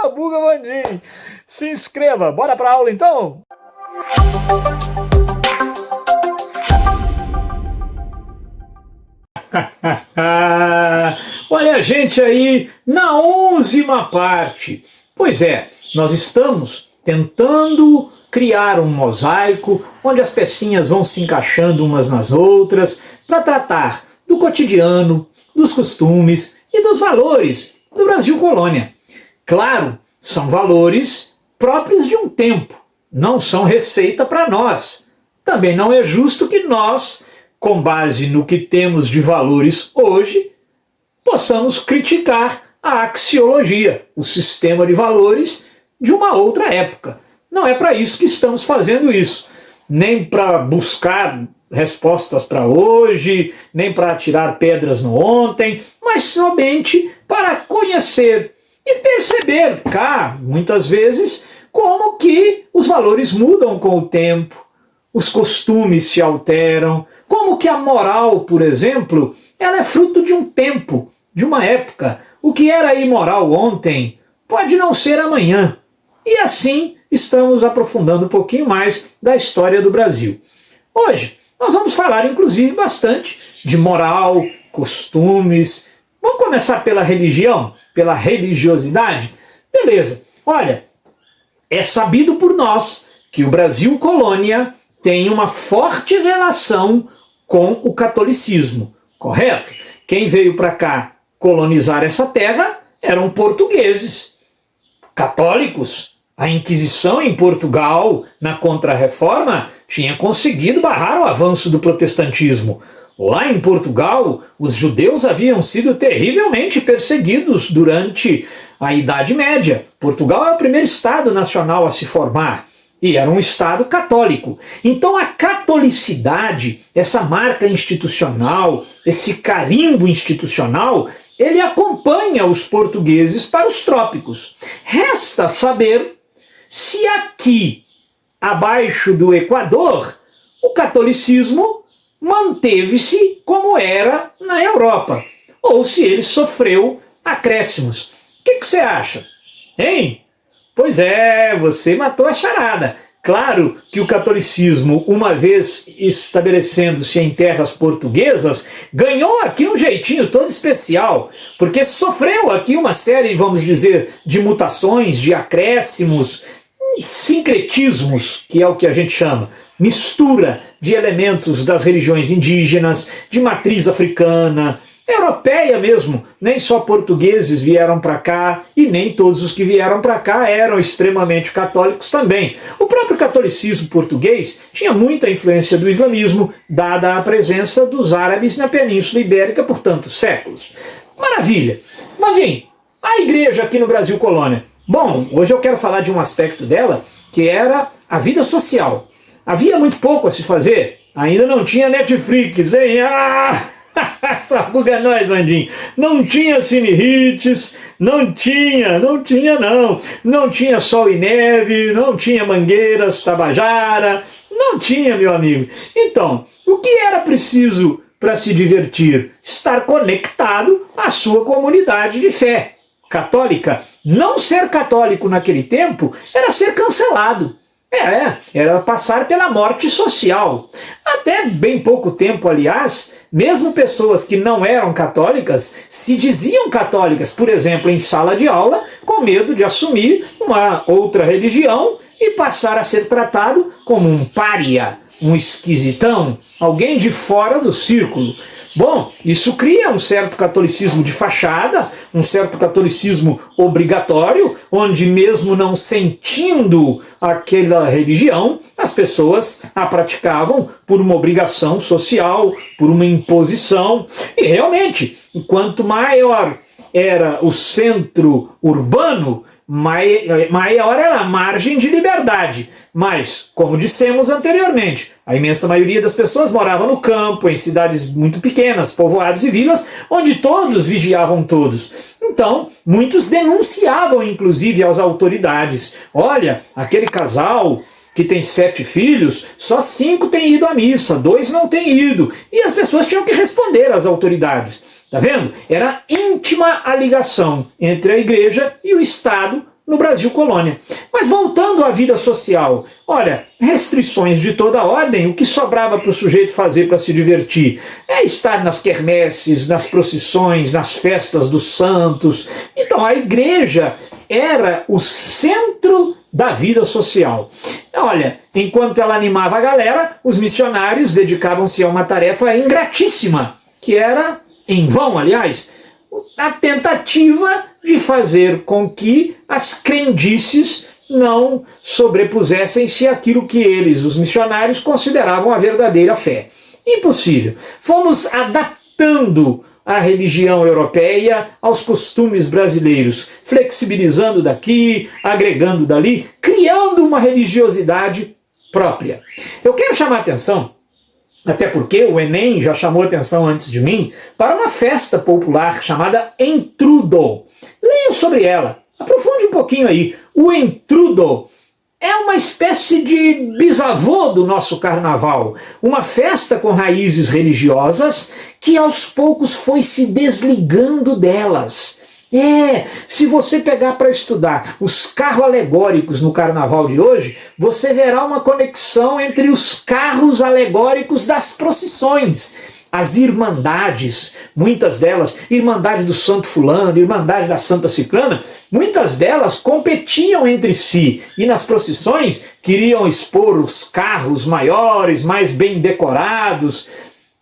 Sabuga Mandim. Se inscreva. Bora pra aula então? Olha a gente aí na 11ª parte. Pois é, nós estamos tentando criar um mosaico onde as pecinhas vão se encaixando umas nas outras para tratar do cotidiano, dos costumes e dos valores do Brasil colônia. Claro, são valores próprios de um tempo, não são receita para nós. Também não é justo que nós, com base no que temos de valores hoje, possamos criticar a axiologia, o sistema de valores de uma outra época. Não é para isso que estamos fazendo isso, nem para buscar respostas para hoje, nem para tirar pedras no ontem, mas somente para conhecer e perceber cá, muitas vezes, como que os valores mudam com o tempo, os costumes se alteram, como que a moral, por exemplo, ela é fruto de um tempo, de uma época. O que era imoral ontem pode não ser amanhã. E assim estamos aprofundando um pouquinho mais da história do Brasil. Hoje nós vamos falar inclusive bastante de moral, costumes. Vamos começar pela religião, pela religiosidade? Beleza. Olha, é sabido por nós que o Brasil colônia tem uma forte relação com o catolicismo, correto? Quem veio para cá colonizar essa terra eram portugueses, católicos. A Inquisição em Portugal, na Contra-Reforma, tinha conseguido barrar o avanço do protestantismo. Lá em Portugal, os judeus haviam sido terrivelmente perseguidos durante a Idade Média. Portugal é o primeiro Estado nacional a se formar. E era um Estado católico. Então a catolicidade, essa marca institucional, esse carimbo institucional, ele acompanha os portugueses para os trópicos. Resta saber se aqui, abaixo do Equador, o catolicismo manteve-se como era na Europa, ou se ele sofreu acréscimos. O que você acha? Hein? Pois é, você matou a charada. Claro que o catolicismo, uma vez estabelecendo-se em terras portuguesas, ganhou aqui um jeitinho todo especial, porque sofreu aqui uma série, vamos dizer, de mutações, de acréscimos, sincretismos, que é o que a gente chama, mistura de elementos das religiões indígenas, de matriz africana, europeia mesmo. Nem só portugueses vieram para cá e nem todos os que vieram para cá eram extremamente católicos também. O próprio catolicismo português tinha muita influência do islamismo, dada a presença dos árabes na Península Ibérica por tantos séculos. Maravilha! Mandim, a igreja aqui no Brasil colônia. Bom, hoje eu quero falar de um aspecto dela que era a vida social. Havia muito pouco a se fazer, ainda não tinha Netflix, hein? Sabuga nós, Mandim. Não tinha Cine Hits, não tinha não. Não tinha Sol e Neve, não tinha Mangueiras, Tabajara, não tinha, meu amigo. Então, o que era preciso para se divertir? Estar conectado à sua comunidade de fé católica. Não ser católico naquele tempo era ser cancelado. Era passar pela morte social. Até bem pouco tempo, aliás, mesmo pessoas que não eram católicas se diziam católicas, por exemplo, em sala de aula, com medo de assumir uma outra religião e passar a ser tratado como um pária, um esquisitão, alguém de fora do círculo. Bom, isso cria um certo catolicismo de fachada, um certo catolicismo obrigatório, onde mesmo não sentindo aquela religião, as pessoas a praticavam por uma obrigação social, por uma imposição. E realmente, quanto maior era o centro urbano, maior era a margem de liberdade. Mas, como dissemos anteriormente, a imensa maioria das pessoas morava no campo, em cidades muito pequenas, povoados e vilas, onde todos vigiavam todos. Então, muitos denunciavam, inclusive, às autoridades. Olha, aquele casal que tem 7 filhos, só 5 têm ido à missa, 2 não têm ido. E as pessoas tinham que responder às autoridades. Tá vendo? Era íntima a ligação entre a igreja e o Estado no Brasil colônia. Mas voltando à vida social, olha, restrições de toda ordem, o que sobrava para o sujeito fazer para se divertir? É estar nas quermesses, nas procissões, nas festas dos santos. Então a igreja era o centro da vida social. Olha, enquanto ela animava a galera, os missionários dedicavam-se a uma tarefa ingratíssima, que era, em vão, aliás, a tentativa de fazer com que as crendices não sobrepusessem-se àquilo que eles, os missionários, consideravam a verdadeira fé. Impossível. Fomos adaptando a religião europeia aos costumes brasileiros, flexibilizando daqui, agregando dali, criando uma religiosidade própria. Eu quero chamar a atenção, até porque o Enem já chamou atenção antes de mim, para uma festa popular chamada Entrudo. Leiam sobre ela, aprofunde um pouquinho aí. O Entrudo é uma espécie de bisavô do nosso carnaval, uma festa com raízes religiosas que aos poucos foi se desligando delas. Se você pegar para estudar os carros alegóricos no carnaval de hoje, você verá uma conexão entre os carros alegóricos das procissões. As irmandades, muitas delas, Irmandade do Santo Fulano, Irmandade da Santa Ciclana, muitas delas competiam entre si e nas procissões queriam expor os carros maiores, mais bem decorados.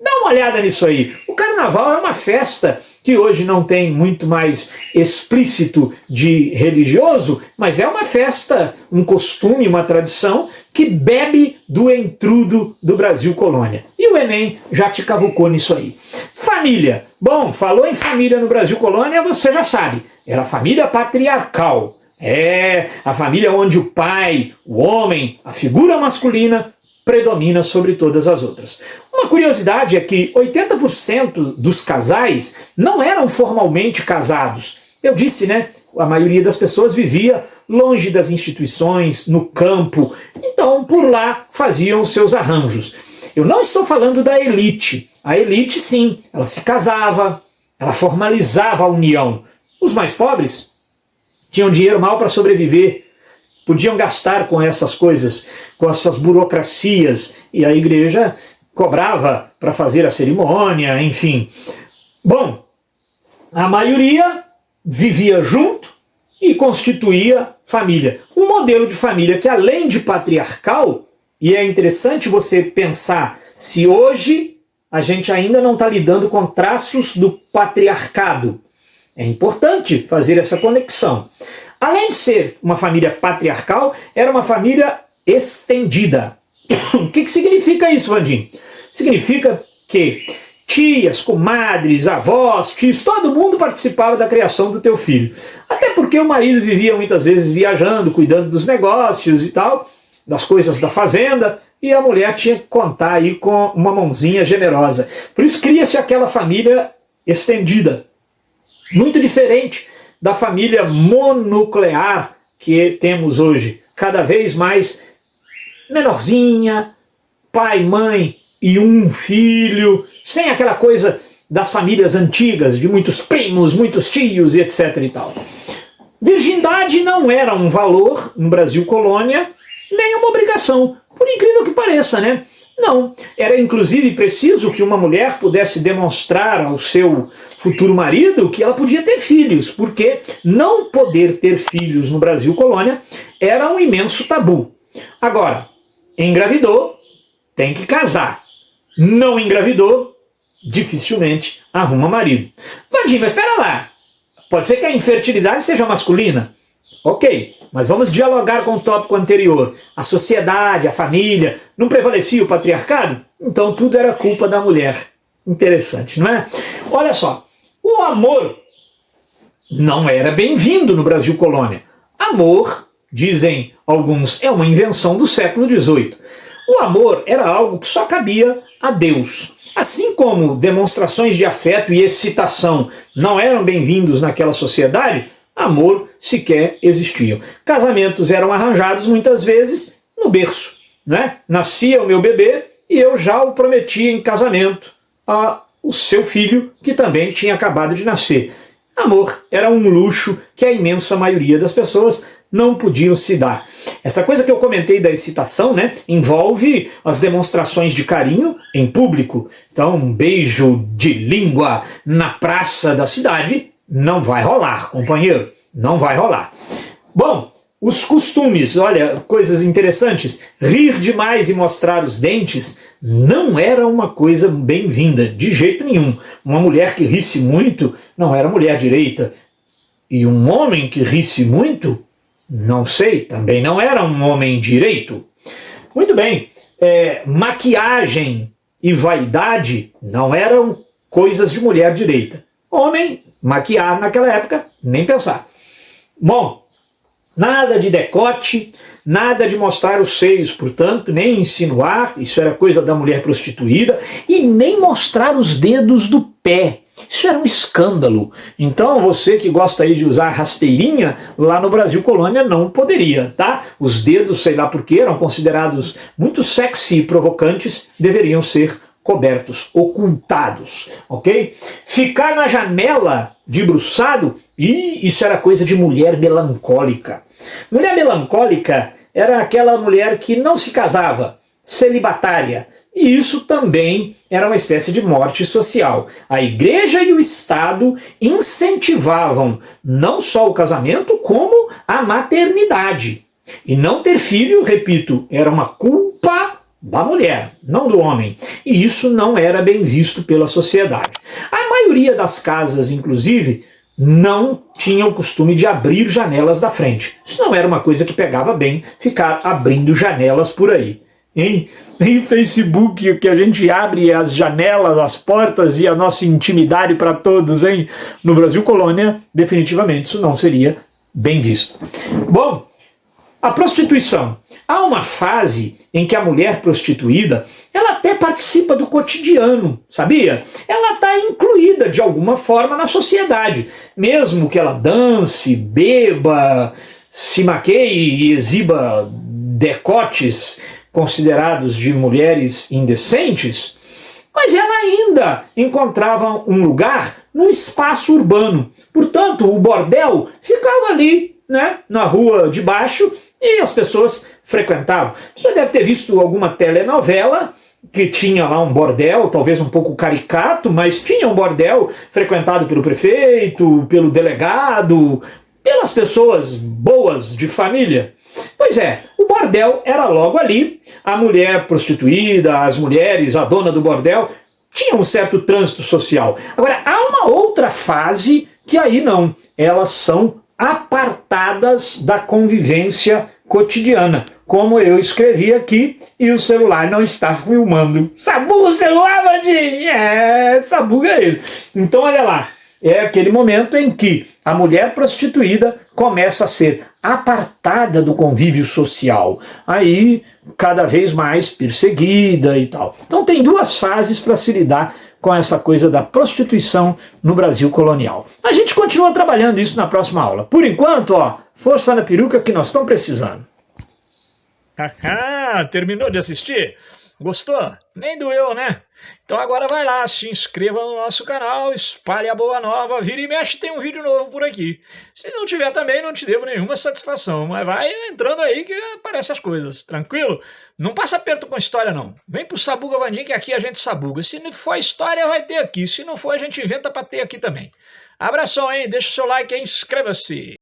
Dá uma olhada nisso aí. O carnaval é uma festa que hoje não tem muito mais explícito de religioso, mas é uma festa, um costume, uma tradição que bebe do entrudo do Brasil colônia. E o Enem já te cavucou nisso aí. Família. Bom, falou em família no Brasil colônia, você já sabe. Era a família patriarcal. A família onde o pai, o homem, a figura masculina, predomina sobre todas as outras. Uma curiosidade é que 80% dos casais não eram formalmente casados. Eu disse, né? A maioria das pessoas vivia longe das instituições, no campo. Então, por lá, faziam seus arranjos. Eu não estou falando da elite. A elite, sim, ela se casava, ela formalizava a união. Os mais pobres tinham dinheiro mal para sobreviver, podiam gastar com essas coisas, com essas burocracias, e a igreja cobrava para fazer a cerimônia, enfim. Bom, a maioria vivia junto e constituía família. Um modelo de família que, além de patriarcal, e é interessante você pensar se hoje a gente ainda não está lidando com traços do patriarcado. É importante fazer essa conexão. Além de ser uma família patriarcal, era uma família estendida. O que significa isso, Vandim? Significa que tias, comadres, avós, tios, todo mundo participava da criação do teu filho. Até porque o marido vivia muitas vezes viajando, cuidando dos negócios e tal, das coisas da fazenda, e a mulher tinha que contar aí com uma mãozinha generosa. Por isso cria-se aquela família estendida. Muito diferente da família mononuclear que temos hoje. Cada vez mais menorzinha, pai, mãe e um filho, sem aquela coisa das famílias antigas, de muitos primos, muitos tios e etc e tal. Virgindade não era um valor no Brasil colônia, nem uma obrigação, por incrível que pareça, né? Não, era inclusive preciso que uma mulher pudesse demonstrar ao seu futuro marido que ela podia ter filhos, porque não poder ter filhos no Brasil colônia era um imenso tabu. Agora, engravidou, tem que casar. Não engravidou, dificilmente arruma marido. Vandinho, mas espera lá, pode ser que a infertilidade seja masculina? Ok, mas vamos dialogar com o tópico anterior. A sociedade, a família, não prevalecia o patriarcado? Então tudo era culpa da mulher. Interessante, não é? Olha só, o amor não era bem-vindo no Brasil colônia. Amor, dizem alguns, é uma invenção do século XVIII. O amor era algo que só cabia a Deus. Assim como demonstrações de afeto e excitação não eram bem-vindos naquela sociedade, amor sequer existia. Casamentos eram arranjados muitas vezes no berço, né? Nascia o meu bebê e eu já o prometia em casamento ao seu filho, que também tinha acabado de nascer. Amor era um luxo que a imensa maioria das pessoas não podiam se dar. Essa coisa que eu comentei da excitação, né, envolve as demonstrações de carinho em público. Então, um beijo de língua na praça da cidade não vai rolar, companheiro, não vai rolar. Bom, os costumes, olha, coisas interessantes. Rir demais e mostrar os dentes não era uma coisa bem-vinda, de jeito nenhum. Uma mulher que risse muito não era mulher direita. E um homem que risse muito, não sei, também não era um homem direito. Muito bem, maquiagem e vaidade não eram coisas de mulher direita. Homem, maquiar naquela época, nem pensar. Bom, nada de decote, nada de mostrar os seios, portanto, nem insinuar, isso era coisa da mulher prostituída, e nem mostrar os dedos do pé. Isso era um escândalo. Então você que gosta aí de usar rasteirinha, lá no Brasil Colônia não poderia, tá? Os dedos, sei lá porquê, eram considerados muito sexy e provocantes, deveriam ser cobertos, ocultados, ok? Ficar na janela debruçado, e isso era coisa de mulher melancólica. Mulher melancólica era aquela mulher que não se casava, celibatária, e isso também era uma espécie de morte social. A igreja e o Estado incentivavam não só o casamento, como a maternidade. E não ter filho, repito, era uma culpa da mulher, não do homem. E isso não era bem visto pela sociedade. A maioria das casas, inclusive, não tinham o costume de abrir janelas da frente. Isso não era uma coisa que pegava bem, ficar abrindo janelas por aí. Em Facebook, que a gente abre as janelas, as portas e a nossa intimidade para todos, hein? No Brasil Colônia, definitivamente isso não seria bem visto. Bom, a prostituição. Há uma fase em que a mulher prostituída, ela até participa do cotidiano, sabia? Ela está incluída de alguma forma na sociedade. Mesmo que ela dance, beba, se maqueie e exiba decotes considerados de mulheres indecentes, mas ela ainda encontrava um lugar no espaço urbano. Portanto, o bordel ficava ali, né, na rua de baixo, e as pessoas frequentavam. Você já deve ter visto alguma telenovela que tinha lá um bordel, talvez um pouco caricato, mas tinha um bordel frequentado pelo prefeito, pelo delegado, pelas pessoas boas de família. Pois é, o bordel era logo ali, a mulher prostituída, as mulheres, a dona do bordel, tinha um certo trânsito social. Agora, há uma outra fase que aí não, elas são apartadas da convivência cotidiana, como eu escrevi aqui, e o celular não está filmando. Sabuga o celular, Vandinho! Sabuga ele. Então, olha lá, é aquele momento em que a mulher prostituída começa a ser apartada do convívio social, aí cada vez mais perseguida e tal. Então tem duas fases para se lidar com essa coisa da prostituição no Brasil colonial. A gente continua trabalhando isso na próxima aula. Por enquanto, ó, força na peruca que nós estamos precisando. Terminou de assistir? Gostou? Nem doeu, né? Então agora vai lá, se inscreva no nosso canal, espalhe a boa nova, vira e mexe, tem um vídeo novo por aqui. Se não tiver também, não te devo nenhuma satisfação, mas vai entrando aí que aparecem as coisas, tranquilo? Não passa aperto com história não. Vem pro Sabuga Vandinho que aqui a gente sabuga. Se não for história, vai ter aqui. Se não for, a gente inventa pra ter aqui também. Abração, hein? Deixa o seu like e inscreva-se.